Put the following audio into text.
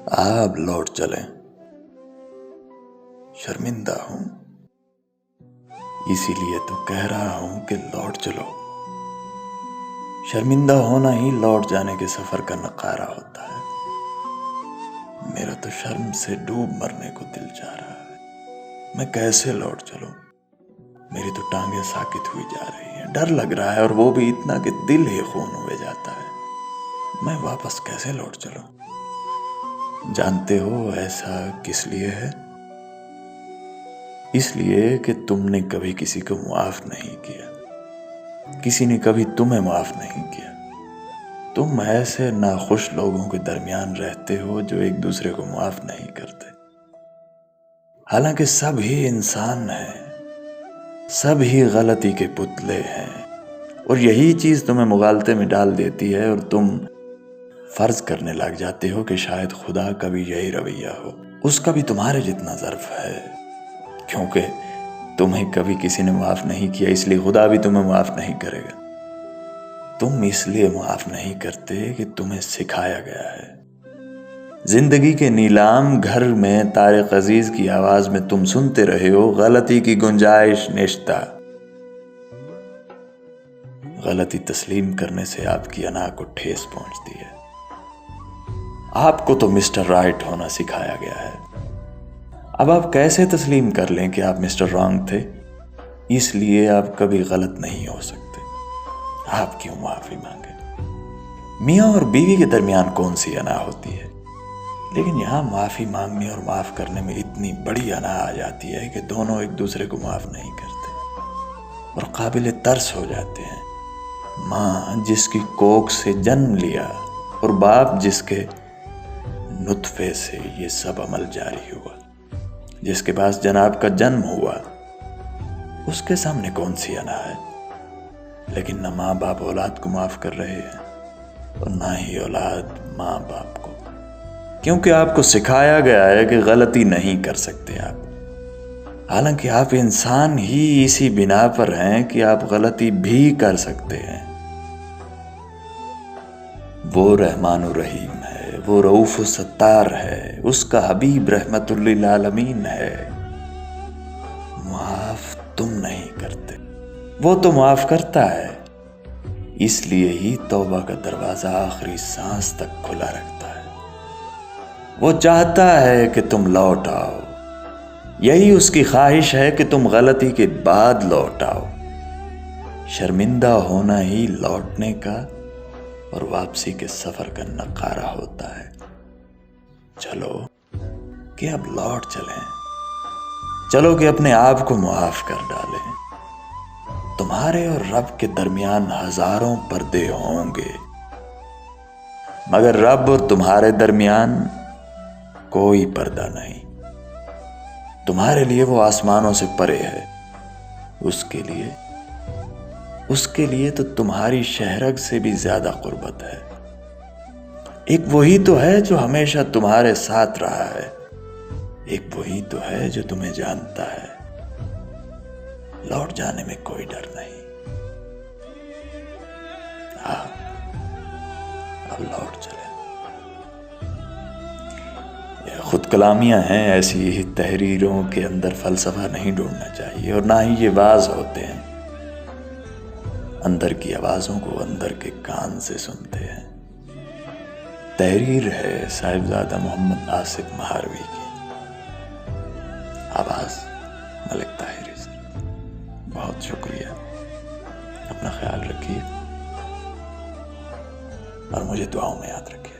آپ لوٹ چلیں، شرمندہ ہوں، اسی لیے تو کہہ رہا ہوں کہ لوٹ چلو۔ شرمندہ ہونا ہی لوٹ جانے کے سفر کا نقارہ ہوتا ہے۔ میرا تو شرم سے ڈوب مرنے کو دل چاہ رہا ہے، میں کیسے لوٹ چلوں؟ میری تو ٹانگیں ساکت ہوئی جا رہی ہیں، ڈر لگ رہا ہے، اور وہ بھی اتنا کہ دل ہی خون ہوئے جاتا ہے۔ میں واپس کیسے لوٹ چلوں؟ جانتے ہو ایسا کس لیے ہے؟ اس لیے کہ تم نے کبھی کسی کو معاف نہیں کیا، کسی نے کبھی تمہیں معاف نہیں کیا۔ تم ایسے ناخوش لوگوں کے درمیان رہتے ہو جو ایک دوسرے کو معاف نہیں کرتے، حالانکہ سب ہی انسان ہیں، سب ہی غلطی کے پتلے ہیں، اور یہی چیز تمہیں مغالطے میں ڈال دیتی ہے، اور تم فرض کرنے لگ جاتے ہو کہ شاید خدا کا بھی یہی رویہ ہو، اس کا بھی تمہارے جتنا ظرف ہے، کیونکہ تمہیں کبھی کسی نے معاف نہیں کیا، اس لیے خدا بھی تمہیں معاف نہیں کرے گا۔ تم اس لیے معاف نہیں کرتے کہ تمہیں سکھایا گیا ہے۔ زندگی کے نیلام گھر میں طارق عزیز کی آواز میں تم سنتے رہے ہو، غلطی کی گنجائش نشتا۔ غلطی تسلیم کرنے سے آپ کی انا کو ٹھیس پہنچتی ہے۔ آپ کو تو مسٹر رائٹ ہونا سکھایا گیا ہے، اب آپ کیسے تسلیم کر لیں کہ آپ مسٹر رانگ تھے؟ اس لیے آپ کبھی غلط نہیں ہو سکتے۔ آپ کیوں معافی مانگے؟ میاں اور بیوی کے درمیان کون سی انا ہوتی ہے؟ لیکن یہاں معافی مانگنے اور معاف کرنے میں اتنی بڑی انا آ جاتی ہے کہ دونوں ایک دوسرے کو معاف نہیں کرتے اور قابل ترس ہو جاتے ہیں۔ ماں جس کی کوکھ سے جنم لیا اور باپ جس کے نطفے سے یہ سب عمل جاری ہوا، جس کے پاس جناب کا جنم ہوا، اس کے سامنے کون سی انا ہے؟ لیکن نہ ماں باپ اولاد کو معاف کر رہے ہیں اور نہ ہی اولاد ماں باپ کو، کیونکہ آپ کو سکھایا گیا ہے کہ غلطی نہیں کر سکتے آپ، حالانکہ آپ انسان ہی اسی بنا پر ہیں کہ آپ غلطی بھی کر سکتے ہیں۔ وہ رحمان الرحیم ہے، وہ رؤوف الستار ہے، اس کا حبیب رحمت للعالمین ہے۔ معاف تم نہیں کرتے، وہ تو معاف کرتا ہے، اس لیے ہی توبہ کا دروازہ آخری سانس تک کھلا رکھتا ہے۔ وہ چاہتا ہے کہ تم لوٹ آؤ، یہی اس کی خواہش ہے کہ تم غلطی کے بعد لوٹ آؤ۔ شرمندہ ہونا ہی لوٹنے کا اور واپسی کے سفر کا نقارہ ہوتا ہے۔ چلو کہ اب لوٹ چلیں، چلو کہ اپنے آپ کو معاف کر ڈالیں۔ تمہارے اور رب کے درمیان ہزاروں پردے ہوں گے، مگر رب اور تمہارے درمیان کوئی پردہ نہیں۔ تمہارے لیے وہ آسمانوں سے پرے ہے، اس کے لیے تو تمہاری شہرگ سے بھی زیادہ قربت ہے۔ ایک وہی تو ہے جو ہمیشہ تمہارے ساتھ رہا ہے، ایک وہی تو ہے جو تمہیں جانتا ہے۔ لوٹ جانے میں کوئی ڈر نہیں۔ اب لوٹ چلیں۔ یہ خود کلامیاں ہیں، ایسی ہی تحریروں کے اندر فلسفہ نہیں ڈھونڈنا چاہیے، اور نہ ہی یہ واز ہوتے ہیں۔ اندر کی آوازوں کو اندر کے کان سے سنتے ہیں۔ تحریر ہے صاحبزادہ محمد آصف مہاروی کی، آواز ملک طاہری سے۔ بہت شکریہ، اپنا خیال رکھیے اور مجھے دعاؤں میں یاد رکھیے۔